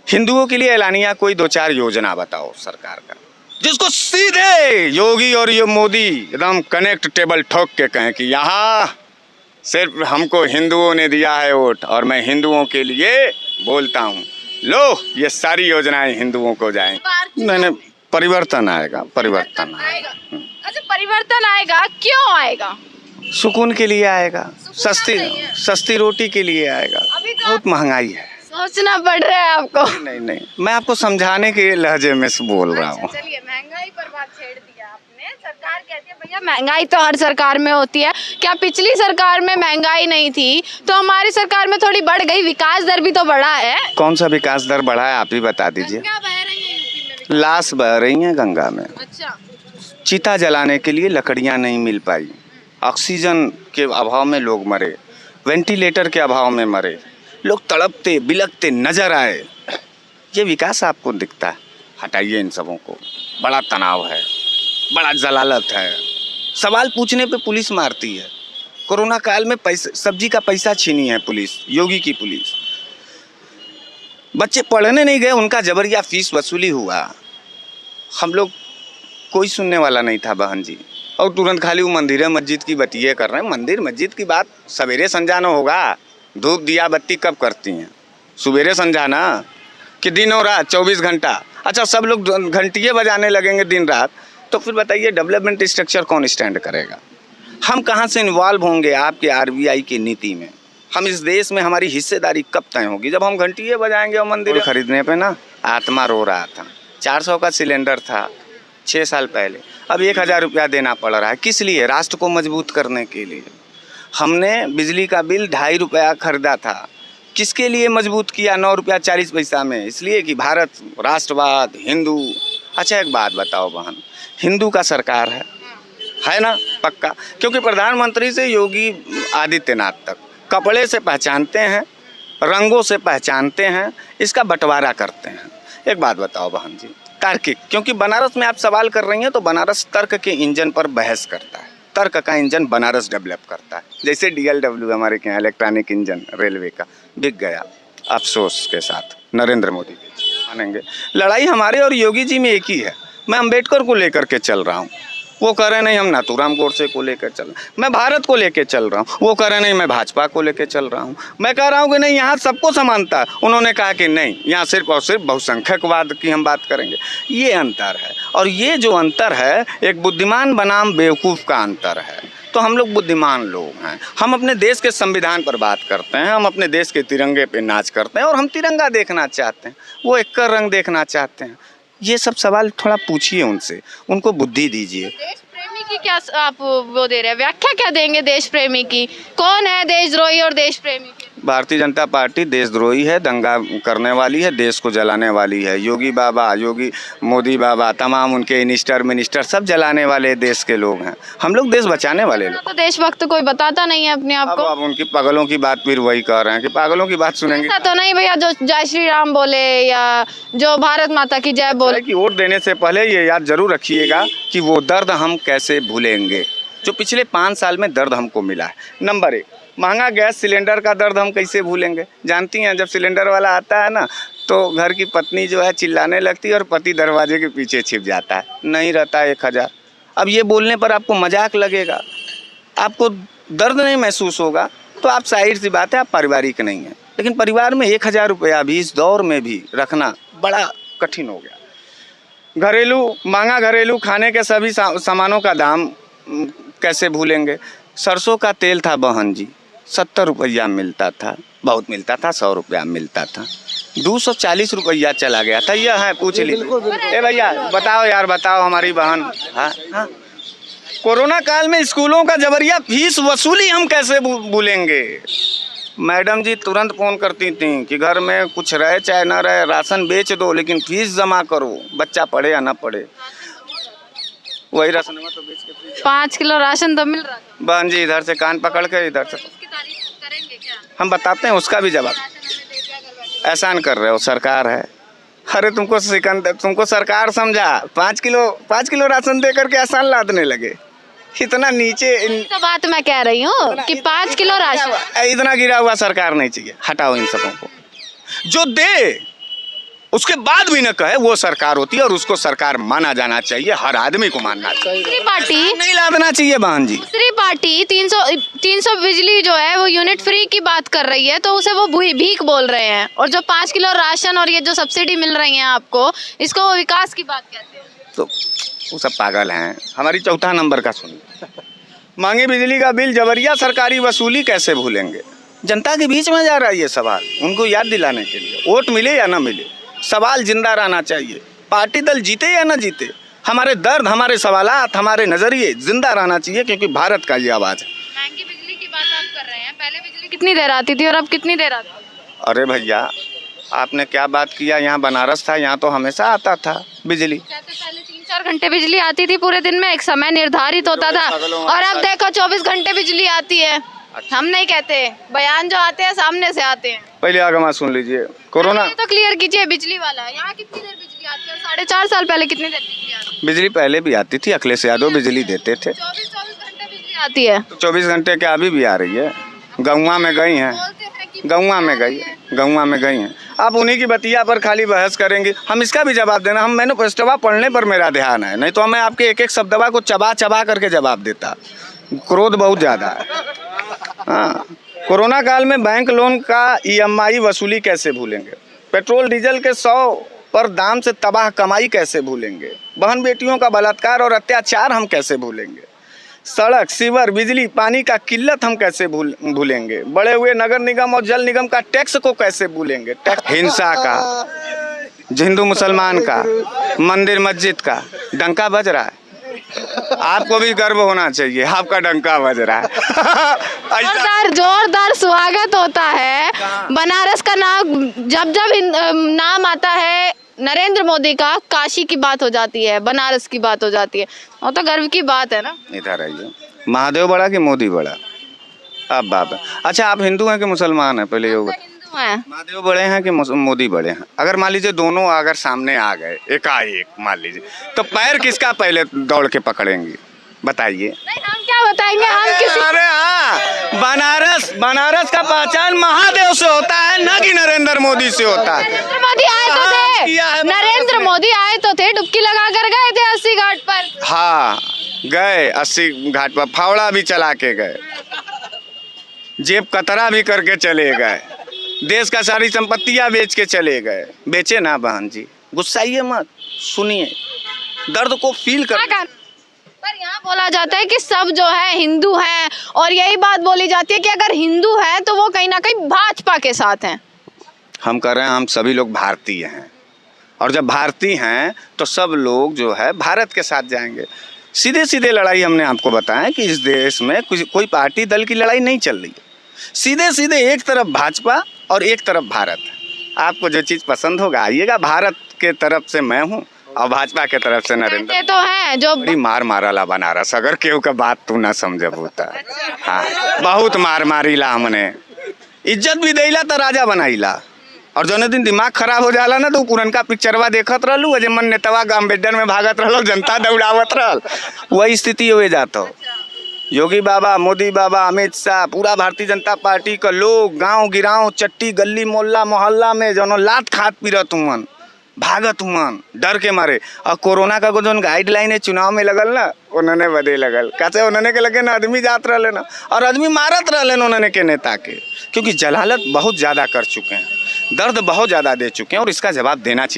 हिंदुओं के लिए ऐलानिया कोई 2-4 योजना बताओ सरकार का, जिसको सीधे योगी और ये मोदी एकदम कनेक्ट टेबल ठोक के कहें कि यहाँ सिर्फ हमको हिंदुओं ने दिया है वोट और मैं हिंदुओं के लिए बोलता हूँ, लो ये सारी योजनाएं हिंदुओं को जाएं। नहीं, परिवर्तन आएगा, परिवर्तन आएगा। अच्छा, परिवर्तन आएगा, क्यों आएगा? सुकून के लिए आएगा, सस्ती रोटी के लिए आएगा। अभी तो बहुत महंगाई है, सोचना पड़ रहा है आपको। नहीं, मैं आपको समझाने के लहजे में से बोल रहा हूँ। चलिए, महंगाई पर बात छेड़ दिया आपने। सरकार कहती है भैया महंगाई तो हर सरकार में होती है, क्या पिछली सरकार में महंगाई नहीं थी तो हमारी सरकार में थोड़ी बढ़ गई? विकास दर भी तो बढ़ा है। कौन सा विकास दर बढ़ा है आप ही बता दीजिए। गंगा बह रही है यूपी में, लाश बह रही है गंगा में। अच्छा, चिता जलाने के लिए लकड़ियां नहीं मिल पाई, ऑक्सीजन के अभाव में लोग मरे, वेंटिलेटर के अभाव में मरे, लोग तड़पते बिलखते नजर आए। ये विकास आपको दिखता है? हटाइए इन सबों को। बड़ा तनाव है, बड़ा जलालत है, सवाल पूछने पे पुलिस मारती है। कोरोना काल में पैसे, सब्जी का पैसा छीनी है पुलिस, योगी की पुलिस। बच्चे पढ़ने नहीं गए, उनका जबरिया फीस वसूली हुआ। हम लोग कोई सुनने वाला नहीं था बहन जी, और तुरंत खाली वो मंदिर मस्जिद की बतिये कर रहे हैं। मंदिर मस्जिद की बात सवेरे समझाना होगा। धूप दिया बत्ती कब करती हैं? सवेरे समझाना कि दिन और रात 24 घंटा। अच्छा, सब लोग घंटियाँ बजाने लगेंगे दिन रात, तो फिर बताइए डेवलपमेंट स्ट्रक्चर कौन स्टैंड करेगा? हम कहाँ से इन्वॉल्व होंगे आपके आरबीआई की नीति में? हम इस देश में हमारी हिस्सेदारी कब तय होगी? जब हम घंटियाँ बजाएंगे और मंदिर खरीदने पे ना आत्मा रो रहा था। 400 का सिलेंडर था 6 साल पहले, अब 1000 रुपया देना पड़ रहा है। किस लिए? राष्ट्र को मजबूत करने के लिए। हमने बिजली का बिल 2.5 रुपया खरीदा था, किसके लिए मजबूत किया? 9 रुपया 40 पैसा में, इसलिए कि भारत राष्ट्रवाद, हिंदू। अच्छा, एक बात बताओ बहन, हिंदू का सरकार है ना? पक्का, क्योंकि प्रधानमंत्री से योगी आदित्यनाथ तक कपड़े से पहचानते हैं, रंगों से पहचानते हैं, इसका बंटवारा करते हैं। एक बात बताओ बहन जी, तार्किक, क्योंकि बनारस में आप सवाल कर रही हैं तो बनारस तर्क के इंजन पर बहस करता है। तर्क का इंजन बनारस डेवलप करता है। जैसे DLW हमारे के यहाँ इलेक्ट्रॉनिक इंजन रेलवे का बिक गया अफसोस के साथ, नरेंद्र मोदी के मानेंगे। लड़ाई हमारे और योगी जी में एक ही है। मैं अम्बेडकर को लेकर के चल रहा हूँ, वो कह रहे नहीं हम नाथूराम गोडसे को लेकर चल रहा हूँ। मैं भारत को लेकर चल रहा हूँ, वो कह रहे नहीं मैं भाजपा को लेकर चल रहा हूँ। मैं कह रहा हूँ कि नहीं यहाँ सबको समानता है, उन्होंने कहा कि नहीं यहाँ सिर्फ और सिर्फ बहुसंख्यकवाद की हम बात करेंगे। ये अंतर है, और ये जो अंतर है एक बुद्धिमान बनाम बेवकूफ़ का अंतर है। तो हम लोग बुद्धिमान लोग हैं, हम अपने देश के संविधान पर बात करते हैं, हम अपने देश के तिरंगे पे नाच करते हैं, और हम तिरंगा देखना चाहते हैं, वो एक का रंग देखना चाहते हैं। ये सब सवाल थोड़ा पूछिए उनसे, उनको बुद्धि दीजिए। देश प्रेमी की क्या आप वो दे रहे हैं, व्याख्या क्या देंगे देश प्रेमी की? कौन है देशद्रोही और देश प्रेमी? भारतीय जनता पार्टी देशद्रोही है, दंगा करने वाली है, देश को जलाने वाली है। योगी बाबा, योगी मोदी बाबा, तमाम उनके मिनिस्टर सब जलाने वाले देश के लोग हैं। हम लोग देश बचाने वाले लोग। तो देशभक्त कोई बताता नहीं है अपने आप को। अब उनकी पागलों की बात फिर वही कह रहे हैं कि पागलों की बात सुनेंगे। ऐसा तो नहीं भैया जो जय श्री राम बोले या जो भारत माता की जय बोले। कि वोट देने से पहले ये याद जरूर रखिएगा कि वो दर्द हम कैसे भूलेंगे जो पिछले 5 साल में दर्द हमको मिला है। नंबर 1, महंगा गैस सिलेंडर का दर्द हम कैसे भूलेंगे? जानती हैं, जब सिलेंडर वाला आता है ना तो घर की पत्नी जो है चिल्लाने लगती है और पति दरवाजे के पीछे छिप जाता है, नहीं रहता 1000। अब ये बोलने पर आपको मजाक लगेगा, आपको दर्द नहीं महसूस होगा, तो आप जाहिर सी बात है आप पारिवारिक नहीं हैं। लेकिन परिवार में 1000 रुपया भी इस दौर में भी रखना बड़ा कठिन हो गया। महंगा घरेलू खाने के सभी सामानों का दाम कैसे भूलेंगे? सरसों का तेल था बहन जी 70 रुपया मिलता था, बहुत मिलता था, 100 रुपया मिलता था, 240 रुपया चला गया था। यह है, पूछ लीजिए। ए भैया बताओ यार, बताओ हमारी बहन। हाँ, कोरोना काल में स्कूलों का जबरिया फीस वसूली हम कैसे भूलेंगे? मैडम जी तुरंत फ़ोन करती थी कि घर में कुछ रहे चाहे ना रहे, राशन बेच दो लेकिन फीस जमा करो, बच्चा पढ़े या ना पढ़े। वही राशन में तो बेच के 5 किलो राशन तो मिल रहा था। बहन जी इधर से कान पकड़ के इधर से उसकी तारीफ करेंगे क्या? हम बताते हैं, उसका भी जवाब। एहसान कर रहे हो, सरकार है। अरे तुमको सरकार समझा, 5 किलो राशन दे करके एहसान लादने लगे। इतना नीचे तो बात मैं कह रही हूँ कि 5 किलो राशन इतना गिरा हुआ सरकार नहीं चाहिए। हटाओ इन सबों को। जो दे उसके बाद भी न कहे वो सरकार होती है और उसको सरकार माना जाना चाहिए, हर आदमी को मानना चाहिए। दूसरी पार्टी नहीं लादना चाहिए बहन जी। दूसरी पार्टी 300 बिजली जो है वो यूनिट फ्री की बात कर रही है, तो उसे वो भीख बोल रहे हैं। और जो 5 किलो राशन और ये जो सब्सिडी मिल रही है आपको, इसको वो विकास की बात कहते हैं। तो वो सब पागल हैं। हमारी चौथा नंबर का सुनिए, महंगी बिजली का बिल जबरिया सरकारी वसूली कैसे भूलेंगे। जनता के बीच में जा रहा है ये सवाल, उनको याद दिलाने के लिए। वोट मिले या ना मिले, सवाल जिंदा रहना चाहिए। पार्टी दल जीते या ना जीते, हमारे दर्द, हमारे सवालात, हमारे नज़रिए जिंदा रहना चाहिए, क्योंकि भारत का ये आवाज़ है। महंगी बिजली की बात आप कर रहे हैं, पहले बिजली कितनी देर आती थी और अब कितनी देर आती है? अरे भैया, आपने क्या बात किया, यहाँ बनारस था, यहाँ तो हमेशा आता था बिजली। कहते पहले 3-4 घंटे बिजली आती थी पूरे दिन में, एक समय निर्धारित होता था, और अब देखो 24 घंटे बिजली आती है। हम नहीं कहते, बयान जो आते हैं सामने से आते हैं। पहले आगमा सुन लीजिए, कोरोना ये तो क्लियर कीजिए बिजली वाला, यहाँ कितनी देर बिजली आती है और 4.5 साल पहले कितनी देर बिजली आती है? बिजली पहले भी आती थी, अखिलेश यादव बिजली देते थे। 24 घंटे बिजली आती है। तो 24 घंटे के अभी भी आ रही है। गौवा में गई हैं, बोलते हैं कि गौवा में गई है, गौवा में गई हैं। आप उन्हीं की बतिया पर खाली बहस करेंगे, हम इसका भी जवाब देना। हम मैनिफेस्टोवा पढ़ने पर मेरा ध्यान है, नहीं तो मैं आपके एक एक शब्दवा को चबा चबा करके जवाब देता। क्रोध बहुत ज़्यादा है। हाँ, कोरोना काल में बैंक लोन का EMI वसूली कैसे भूलेंगे। पेट्रोल डीजल के 100 पर दाम से तबाह कमाई कैसे भूलेंगे। बहन बेटियों का बलात्कार और अत्याचार हम कैसे भूलेंगे। सड़क, सीवर, बिजली, पानी का किल्लत हम कैसे भूलेंगे। बढ़े हुए नगर निगम और जल निगम का टैक्स को कैसे भूलेंगे। हिंसा का, हिंदू मुसलमान का, मंदिर मस्जिद का डंका बज रहा है। आपको भी गर्व होना चाहिए, आपका डंका बज रहा है। जोरदार स्वागत होता है बनारस का नाम, जब नाम आता है नरेंद्र मोदी का, काशी की बात हो जाती है, बनारस की बात हो जाती है, वो तो गर्व की बात है ना। इधर आइए, महादेव बड़ा कि मोदी बड़ा। अब बाप, अच्छा आप हिंदू हैं कि मुसलमान हैं, पहले ये हिंदू हैं। महादेव बड़े हैं कि मोदी बड़े हैं। अगर मान लीजिए दोनों अगर सामने आ गए एकाएक, मान लीजिए, तो पैर किसका पहले दौड़ के पकड़ेंगे, बताइए। नहीं, हम क्या बताएंगे, हम किसी। अरे हाँ, बनारस का पहचान महादेव से होता है, न कि नरेंद्र मोदी से होता है। नरेंद्र मोदी आए तो थे, नरेंद्र मोदी आए तो थे, डुबकी लगा कर गए थे 80 घाट पर। हाँ गए, 80 घाट पर फावड़ा भी चला के गए, जेब कतरा भी करके चले गए, देश का सारी संपत्तियां बेच के चले गए। बेचे ना बहन जी, गुस्साइए मत, सुनिए, दर्द को फील कर। पर यहाँ बोला जाता है कि सब जो है हिंदू हैं, और यही बात बोली जाती है कि अगर हिंदू हैं तो वो कहीं ना कहीं भाजपा के साथ हैं। हम कह रहे हैं, हम सभी लोग भारतीय हैं, और जब भारतीय हैं तो सब लोग जो है भारत के साथ जाएंगे। सीधे सीधे लड़ाई हमने आपको बताया कि इस देश में कोई पार्टी दल की लड़ाई नहीं चल रही है। सीधे सीधे एक तरफ भाजपा और एक तरफ भारत। आपको जो चीज़ पसंद होगा आइएगा, भारत के तरफ से मैं हूँ और भाजपा के तरफ से नरेंद्र। तो हैं जो बड़ी मार मारला बनारस, अगर केहू का बात तू ना समझब होता। हाँ, बहुत मार मारीला, हमने इज्जत भी देला तो राजा बनाईला, और जौने दिन दिमाग खराब हो जाला ना तो पुरनका पिक्चरवा देखत रहलू, अजय मन नेतवा अम्बेडकर में भागत रहलो, जनता दौड़ावत रहल, वही स्थिति हो जाता। योगी बाबा, मोदी बाबा, अमित शाह, पूरा भारतीय जनता पार्टी का लोग गांव गिराव, चट्टी गली मोहल्ला मोहल्ला में जौनो लात खात पीरत हुमन, भागत हुमन डर के मारे। और कोरोना का जो गाइडलाइन है चुनाव में लगल ना, उन्होंने बदे लगल, कैसे उन्होंने के लगे ना आदमी जात रहे ना, और आदमी मारत रहे उन्होंने के नेता के, क्योंकि जलालत बहुत ज़्यादा कर चुके हैं, दर्द बहुत ज़्यादा दे चुके हैं, और इसका जवाब देना चाहिए।